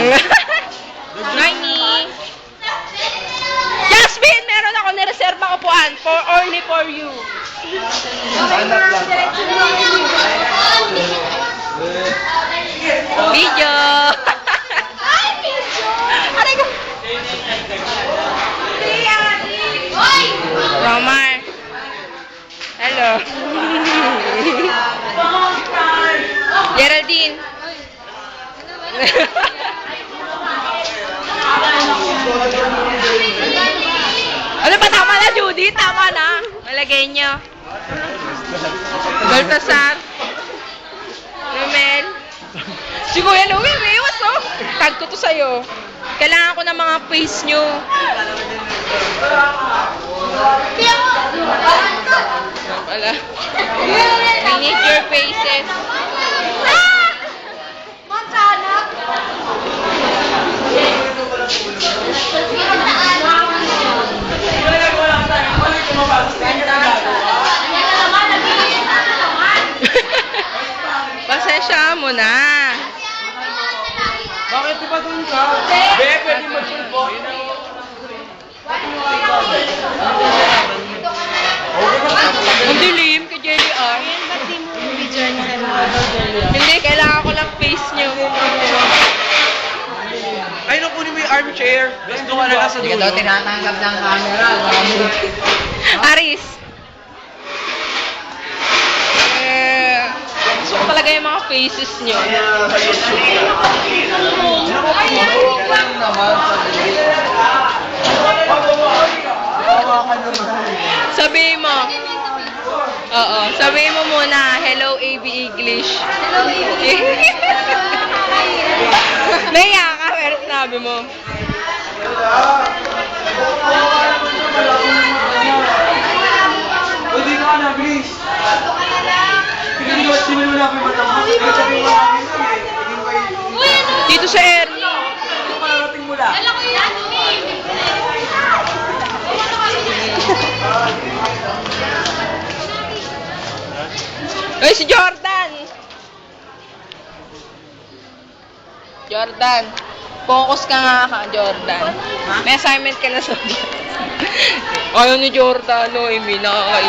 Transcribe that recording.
Noini! Jasmine, meron ako nireserva upuan only for you. Video! Aray ko! Romar! Hello! Geraldine! Ano ba? Tama na, Judy? Tama na. Malagay nyo. Baltasar. Romel. Si Kuya Louie, may iwas, oh. Tag ko to sa'yo. Kailangan ko ng mga face nyo. Wala. I need your faces. Pasensya mo na. Bakit di ba doon ka? Be, pwede mag-pulpo. Ang dilim kay Jelly R. Hindi, kailangan ko lang face nyo. Ay, nakunin mo yung armchair. Gusto ka na lang sa Hindi ka dulo. daw tinatanggap ng camera. Aris. Gusto ko talaga yung mga faces nyo. Sabihin mo. Oo, sabihin mo muna, hello AB English. Hello AB English. Naiya ka, pero sinabi mo. Hindi ka na, please. Hindi ko sinimula ko yung matapos. Dito sa Ernie. Hindi ko parating mula. Ay, si Jordan! Jordan, focus ka nga Jordan. May assignment ka na sa Jordan. Ayaw ni Jordan, no, Amy, nakakain.